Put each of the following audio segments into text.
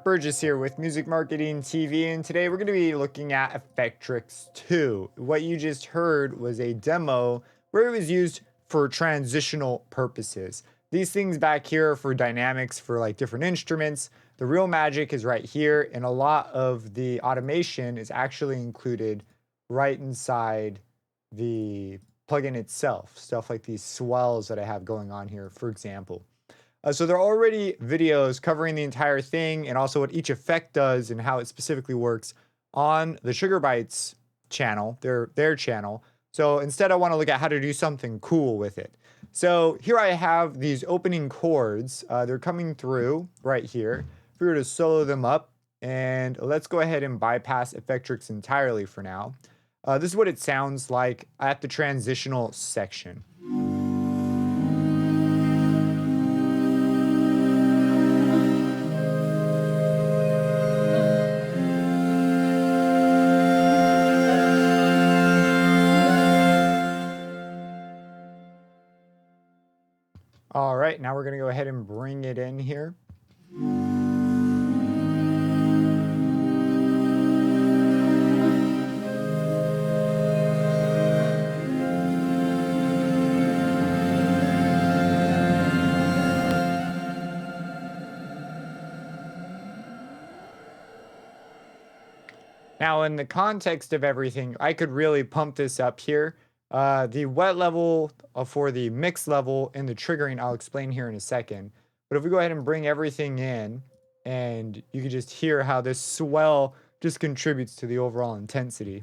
Burgess here with Music Marketing TV, and today we're going to be looking at Effectrix2. What you just heard was a demo where it was used for transitional purposes. These things back here are for dynamics for like different instruments. The real magic is right here, and a lot of the automation is actually included right inside the plugin itself. Stuff like these swells that I have going on here, for example. So there are already videos covering the entire thing and also what each effect does and how it specifically works on the Sugarbytes channel, their channel. So instead I want to look at how to do something cool with it. So here I have these opening chords. They're coming through right here. If we were to solo them up, and let's go ahead and bypass Effectrix entirely for now. This is what it sounds like at the transitional section. All right, now we're going to go ahead and bring it in here. Now, in the context of everything, I could really pump this up here. The wet level for the mix level and the triggering, I'll explain here in a second. But if we go ahead and bring everything in, and you can just hear how this swell just contributes to the overall intensity.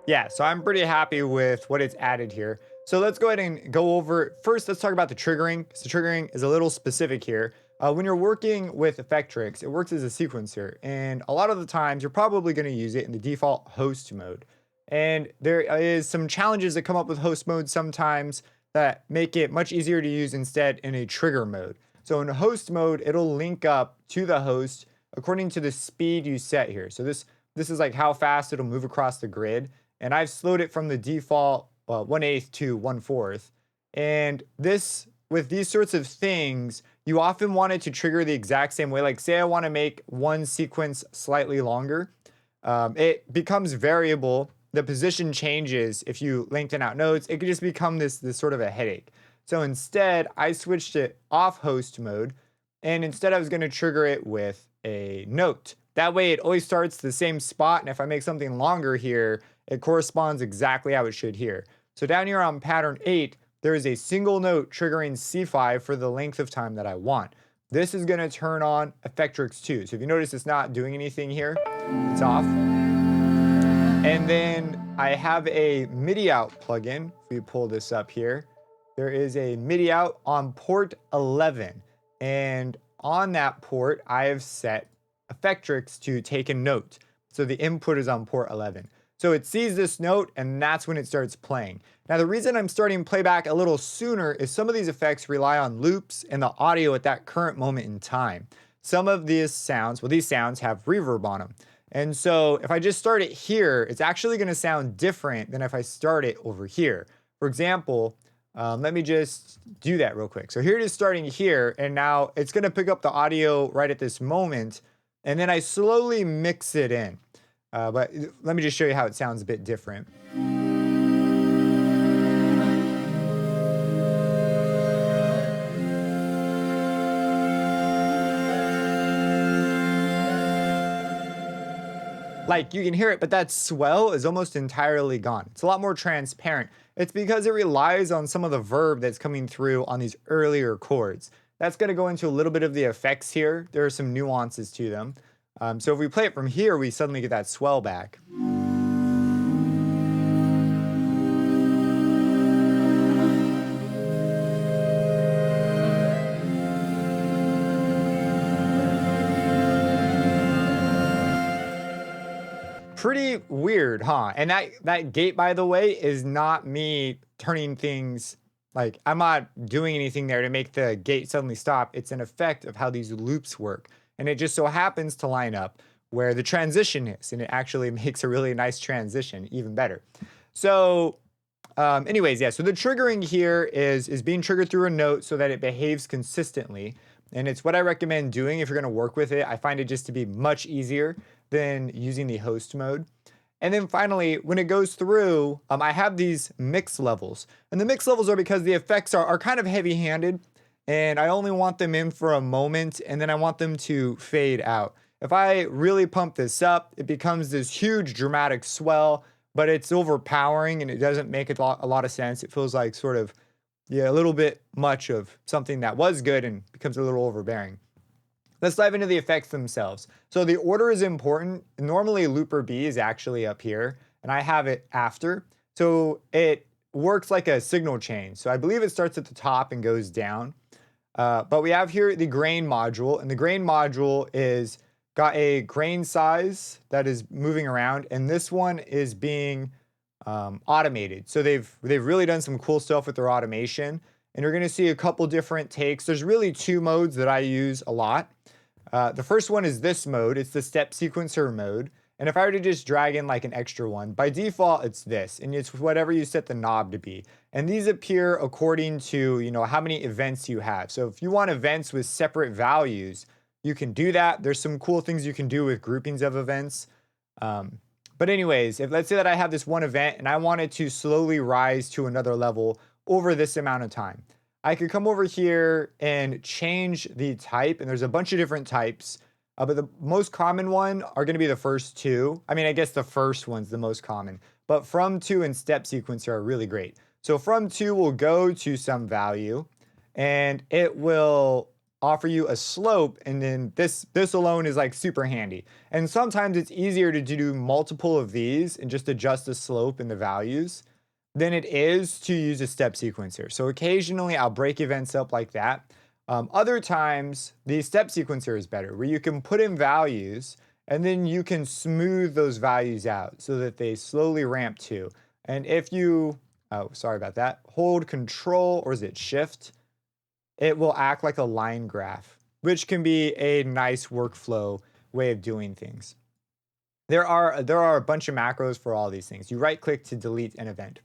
Yeah, so I'm pretty happy with what it's added here. So let's go ahead and go over, first let's talk about the triggering, because the triggering is a little specific here. When you're working with Effectrix, it works as a sequencer, and a lot of the times you're probably going to use it in the default host mode. And there is some challenges that come up with host mode sometimes that make it much easier to use instead in a trigger mode. So in host mode, it'll link up to the host according to the speed you set here. So this is like how fast it'll move across the grid. And I've slowed it from the default 1/8 to 1/4. And this, with these sorts of things, you often want it to trigger the exact same way. Like say I want to make one sequence slightly longer. It becomes variable. The position changes if you lengthen out notes. It could just become this sort of a headache. So instead, I switched it off host mode. And instead I was going to trigger it with a note. That way it always starts the same spot. And if I make something longer here, it corresponds exactly how it should here. So down here on pattern 8, there is a single note triggering C5 for the length of time that I want. This is going to turn on Effectrix2. So if you notice it's not doing anything here, it's off. And then I have a MIDI out plugin. If we pull this up here, there is a MIDI out on port 11. And on that port, I have set Effectrix to take a note. So the input is on port 11. So it sees this note, and that's when it starts playing. Now, the reason I'm starting playback a little sooner is some of these effects rely on loops and the audio at that current moment in time. Some of these sounds, well, these sounds have reverb on them. And so if I just start it here, it's actually going to sound different than if I start it over here. For example, let me just do that real quick. So here it is starting here, and now it's going to pick up the audio right at this moment, and then I slowly mix it in. But let me just show you how it sounds a bit different. Like you can hear it, but that swell is almost entirely gone. It's a lot more transparent. It's because it relies on some of the verb that's coming through on these earlier chords. That's going to go into a little bit of the effects here. There are some nuances to them. So if we play it from here, we suddenly get that swell back. Pretty weird, huh? And that gate, by the way, is not me turning things like, I'm not doing anything there to make the gate suddenly stop. It's an effect of how these loops work. And it just so happens to line up where the transition is, and it actually makes a really nice transition even better. So anyways, yeah, so the triggering here is being triggered through a note so that it behaves consistently. And it's what I recommend doing if you're going to work with it. I find it just to be much easier than using the host mode. And then finally, when it goes through, I have these mix levels. And the mix levels are because the effects are kind of heavy handed. And I only want them in for a moment, and then I want them to fade out. If I really pump this up, it becomes this huge dramatic swell, but it's overpowering and it doesn't make a lot of sense. It feels like sort of, yeah, a little bit much of something that was good and becomes a little overbearing. Let's dive into the effects themselves. So the order is important. Normally looper B is actually up here, and I have it after. So it works like a signal chain. So I believe it starts at the top and goes down. But we have here the grain module, and the grain module is got a grain size that is moving around, and this one is being automated. So they've really done some cool stuff with their automation, and you're going to see a couple different takes. There's really two modes that I use a lot. The first one is this mode. It's the step sequencer mode. And if I were to just drag in like an extra one, by default, it's this, and it's whatever you set the knob to be. And these appear according to, you know, how many events you have. So if you want events with separate values, you can do that. There's some cool things you can do with groupings of events. But anyways, if let's say that I have this one event and I want it to slowly rise to another level over this amount of time, I could come over here and change the type, and there's a bunch of different types. But the most common one are going to be the first two. I mean, I guess the first one's the most common, but from to and step sequencer are really great. So from to will go to some value, and it will offer you a slope, and then this alone is like super handy. And sometimes it's easier to do multiple of these and just adjust the slope and the values than it is to use a step sequencer. So occasionally I'll break events up like that. Other times, the step sequencer is better, where you can put in values and then you can smooth those values out so that they slowly ramp to. And if you, oh, sorry about that, hold control, or is it shift? It will act like a line graph, which can be a nice workflow way of doing things. There are a bunch of macros for all these things. You right click to delete an event.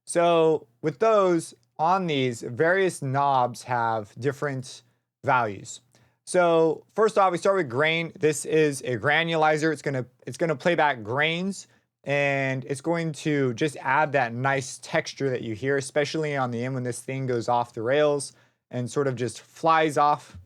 So with those, on these, various knobs have different values. So first off, we start with grain. This is a granulizer. It's gonna play back grains, and it's going to just add that nice texture that you hear, especially on the end when this thing goes off the rails and sort of just flies off.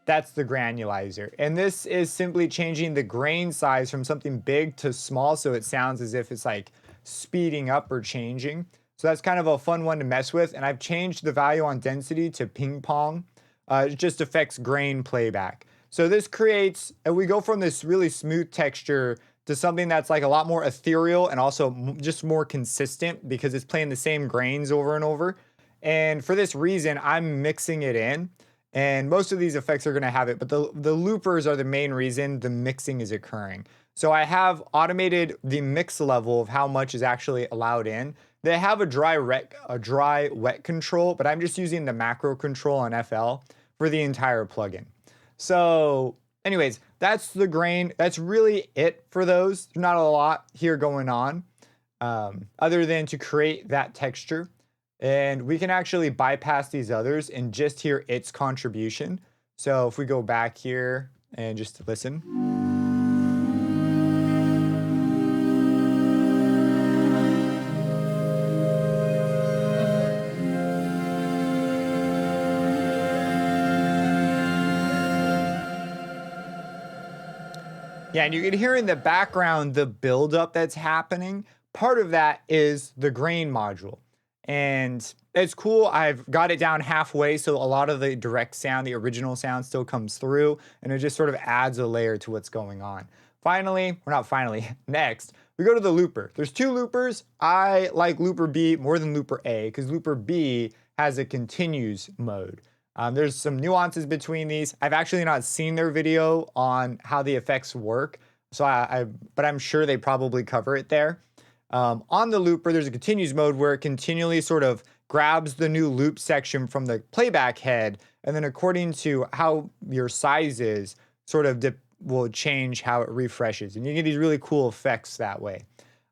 That's the granulizer. And this is simply changing the grain size from something big to small, so it sounds as if it's like speeding up or changing. So that's kind of a fun one to mess with. And I've changed the value on density to ping pong. It just affects grain playback. So this creates, and we go from this really smooth texture to something that's like a lot more ethereal and also just more consistent because it's playing the same grains over and over. And for this reason, I'm mixing it in. And most of these effects are going to have it, but the loopers are the main reason the mixing is occurring. So I have automated the mix level of how much is actually allowed in. They have a dry wet control, but I'm just using the macro control on FL for the entire plugin. So anyways, that's the grain. That's really it for those. There's not a lot here going on other than to create that texture. And we can actually bypass these others and just hear its contribution. So if we go back here and just listen. Yeah, and you can hear in the background the buildup that's happening. Part of that is the grain module. And it's cool. I've got it down halfway, so a lot of the direct sound, the original sound, still comes through, and it just sort of adds a layer to what's going on. Finally, or not finally, next, we go to the looper. There's two loopers. I like looper B more than looper A, because looper B has a continues mode. There's some nuances between these. I've actually not seen their video on how the effects work, so but I'm sure they probably cover it there. On the looper, there's a continuous mode where it continually sort of grabs the new loop section from the playback head, and then according to how your size is, sort of will change how it refreshes. And you get these really cool effects that way.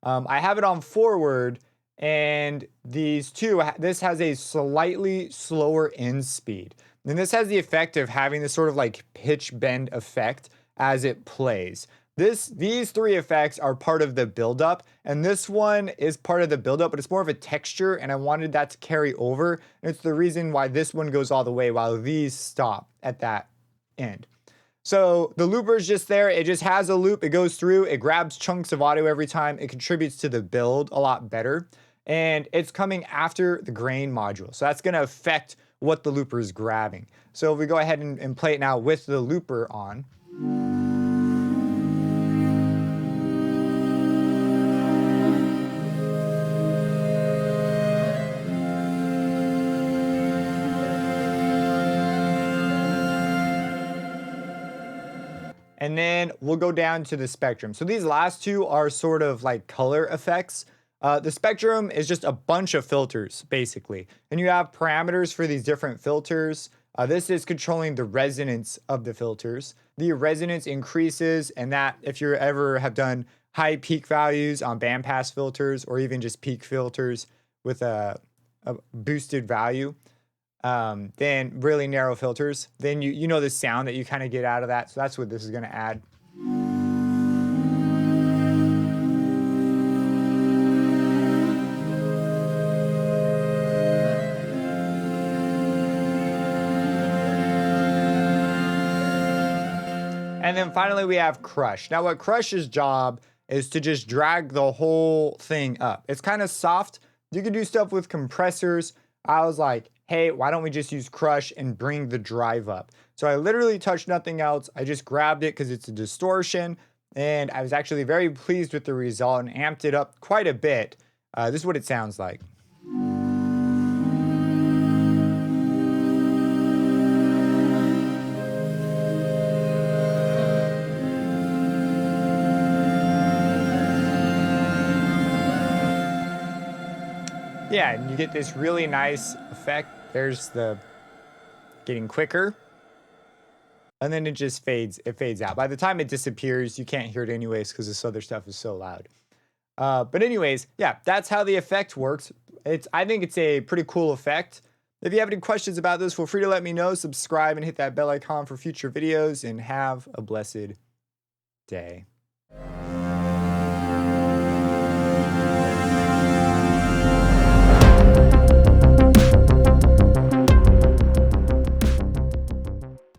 I have it on forward, and these two, this has a slightly slower end speed. And this has the effect of having this sort of like pitch bend effect as it plays. These three effects are part of the buildup, and this one is part of the buildup, but it's more of a texture, and I wanted that to carry over. And it's the reason why this one goes all the way while these stop at that end. So the looper is just there. It just has a loop. It goes through. It grabs chunks of audio every time. It contributes to the build a lot better. And it's coming after the grain module. So that's going to affect what the looper is grabbing. So if we go ahead and play it now with the looper on. And then we'll go down to the spectrum. So these last two are sort of like color effects. The spectrum is just a bunch of filters, basically. And you have parameters for these different filters. This is controlling the resonance of the filters. The resonance increases, and that, if you ever have done high peak values on bandpass filters, or even just peak filters with a boosted value, then really narrow filters, then you know the sound that you kind of get out of that. So that's what this is going to add. And then finally we have Crush. Now what Crush's job is to just drag the whole thing up. It's kind of soft. You can do stuff with compressors. I was like, hey, why don't we just use Crush and bring the drive up? So I literally touched nothing else. I just grabbed it because it's a distortion, and I was actually very pleased with the result and amped it up quite a bit. This is what it sounds like. Yeah, and you get this really nice effect. There's the getting quicker. And then it just fades out. By the time it disappears, you can't hear it anyways because this other stuff is so loud. But anyways, yeah, that's how the effect works. I think it's a pretty cool effect. If you have any questions about this, feel free to let me know. Subscribe and hit that bell icon for future videos, and have a blessed day.